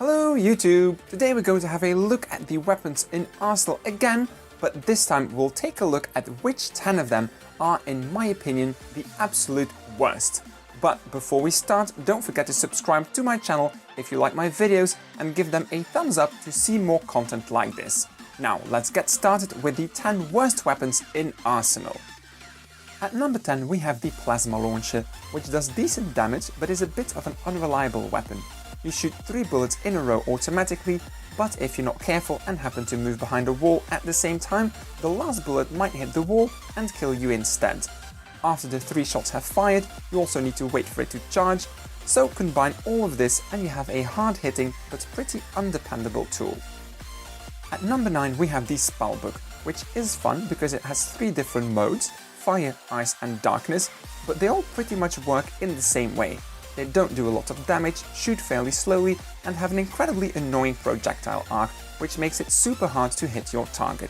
Hello YouTube! Today we're going to have a look at the weapons in Arsenal again, but this time we'll take a look at which 10 of them are, in my opinion, the absolute worst. But before we start, don't forget to subscribe to my channel if you like my videos and give them a thumbs up to see more content like this. Now let's get started with the 10 worst weapons in Arsenal. At number 10 we have the Plasma Launcher, which does decent damage but is a bit of an unreliable weapon. You shoot 3 bullets in a row automatically, but if you're not careful and happen to move behind a wall at the same time, the last bullet might hit the wall and kill you instead. After the 3 shots have fired, you also need to wait for it to charge, so combine all of this and you have a hard-hitting but pretty undependable tool. At number 9 we have the Spellbook, which is fun because it has 3 different modes: fire, ice and darkness, but they all pretty much work in the same way. They don't do a lot of damage, shoot fairly slowly, and have an incredibly annoying projectile arc, which makes it super hard to hit your target.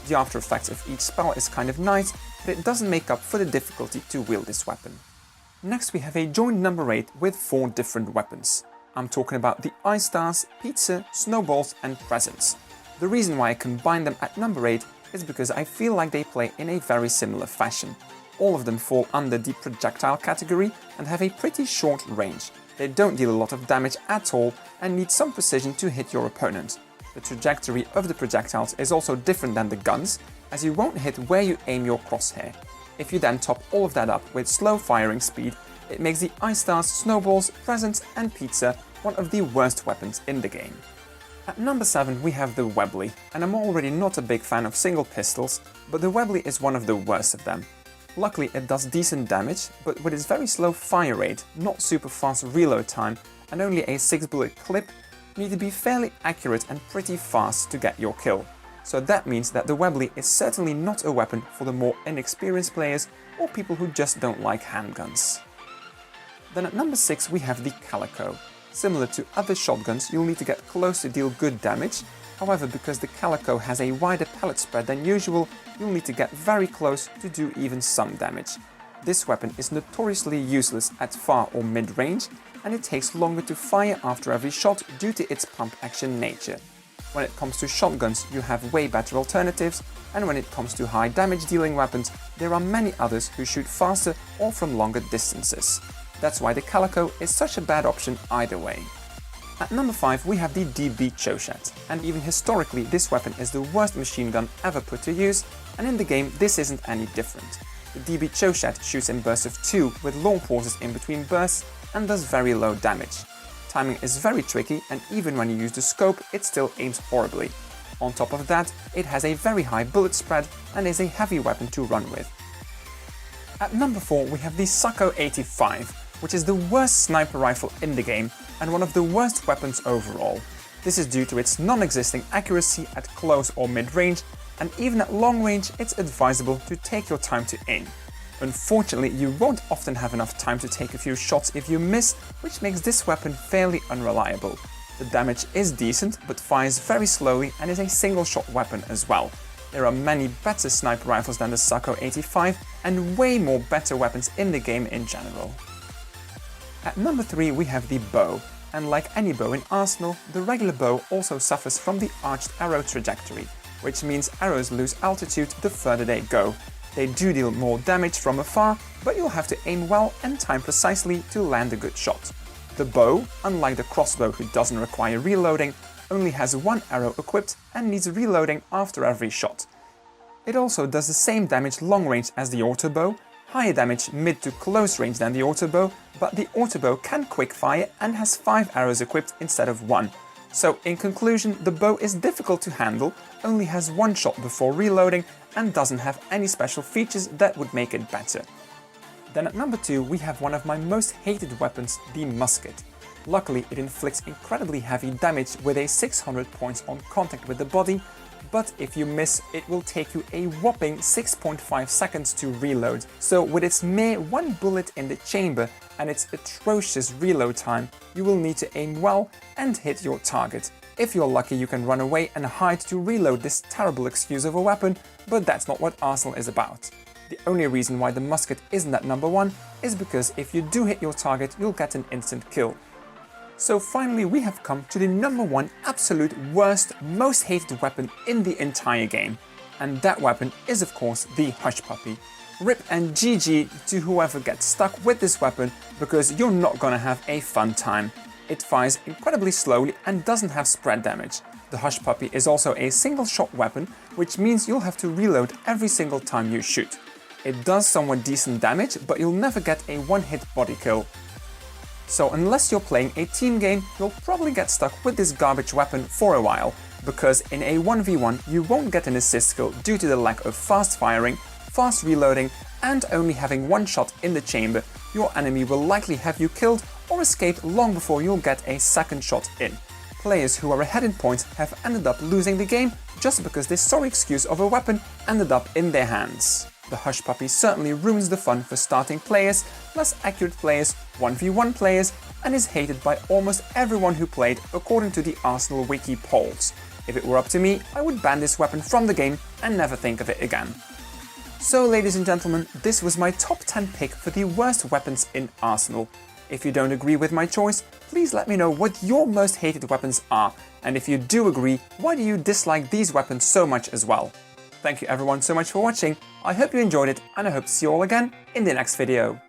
The after effects of each spell is kind of nice, but it doesn't make up for the difficulty to wield this weapon. Next we have a joint number 8 with 4 different weapons. I'm talking about the Ice Stars, Pizza, Snowballs and Presents. The reason why I combine them at number 8 is because I feel like they play in a very similar fashion. All of them fall under the projectile category and have a pretty short range. They don't deal a lot of damage at all and need some precision to hit your opponent. The trajectory of the projectiles is also different than the guns, as you won't hit where you aim your crosshair. If you then top all of that up with slow firing speed, it makes the Ice Stars, Snowballs, Presents and Pizza one of the worst weapons in the game. At number 7 we have the Webley, and I'm already not a big fan of single pistols, but the Webley is one of the worst of them. Luckily it does decent damage, but with its very slow fire rate, not super fast reload time and only a 6 bullet clip, you need to be fairly accurate and pretty fast to get your kill. So that means that the Webley is certainly not a weapon for the more inexperienced players or people who just don't like handguns. Then at number 6 we have the Calico. Similar to other shotguns, you'll need to get close to deal good damage. However, because the Calico has a wider pellet spread than usual, you'll need to get very close to do even some damage. This weapon is notoriously useless at far or mid-range, and it takes longer to fire after every shot due to its pump action nature. When it comes to shotguns, you have way better alternatives, and when it comes to high damage dealing weapons, there are many others who shoot faster or from longer distances. That's why the Calico is such a bad option either way. At number 5 we have the DB Chochat, and even historically this weapon is the worst machine gun ever put to use, and in the game this isn't any different. The DB Chochat shoots in bursts of 2 with long pauses in between bursts and does very low damage. Timing is very tricky, and even when you use the scope it still aims horribly. On top of that, it has a very high bullet spread and is a heavy weapon to run with. At number 4 we have the Sacco 85, which is the worst sniper rifle in the game and one of the worst weapons overall. This is due to its non-existing accuracy at close or mid-range, and even at long range it's advisable to take your time to aim. Unfortunately, you won't often have enough time to take a few shots if you miss, which makes this weapon fairly unreliable. The damage is decent, but fires very slowly and is a single-shot weapon as well. There are many better sniper rifles than the Sacco 85 and way more better weapons in the game in general. At number 3 we have the bow, and like any bow in Arsenal, the regular bow also suffers from the arched arrow trajectory, which means arrows lose altitude the further they go. They do deal more damage from afar, but you'll have to aim well and time precisely to land a good shot. The bow, unlike the crossbow who doesn't require reloading, only has 1 arrow equipped and needs reloading after every shot. It also does the same damage long range as the autobow, higher damage mid to close range than the autobow, but the autobow can quick fire and has 5 arrows equipped instead of 1. So in conclusion, the bow is difficult to handle, only has 1 shot before reloading and doesn't have any special features that would make it better. Then at number 2 we have one of my most hated weapons, the musket. Luckily it inflicts incredibly heavy damage with a 600 points on contact with the body, but if you miss, it will take you a whopping 6.5 seconds to reload. So with its mere 1 bullet in the chamber and its atrocious reload time, you will need to aim well and hit your target. If you're lucky, you can run away and hide to reload this terrible excuse of a weapon, but that's not what Arsenal is about. The only reason why the musket isn't at number 1 is because if you do hit your target, you'll get an instant kill. So finally we have come to the number 1 absolute worst, most hated weapon in the entire game. And that weapon is of course the Hush Puppy. RIP and GG to whoever gets stuck with this weapon, because you're not gonna have a fun time. It fires incredibly slowly and doesn't have spread damage. The Hush Puppy is also a single shot weapon, which means you'll have to reload every single time you shoot. It does somewhat decent damage, but you'll never get a one-hit body kill. So unless you're playing a team game, you'll probably get stuck with this garbage weapon for a while, because in a 1v1 you won't get an assist kill due to the lack of fast firing, fast reloading, and only having one shot in the chamber. Your enemy will likely have you killed or escape long before you'll get a second shot in. Players who are ahead in points have ended up losing the game just because this sorry excuse of a weapon ended up in their hands. The Hush Puppy certainly ruins the fun for starting players, less accurate players, 1v1 players, and is hated by almost everyone who played according to the Arsenal Wiki polls. If it were up to me, I would ban this weapon from the game and never think of it again. So ladies and gentlemen, this was my top 10 pick for the worst weapons in Arsenal. If you don't agree with my choice, please let me know what your most hated weapons are, and if you do agree, why do you dislike these weapons so much as well? Thank you everyone so much for watching, I hope you enjoyed it, and I hope to see you all again in the next video.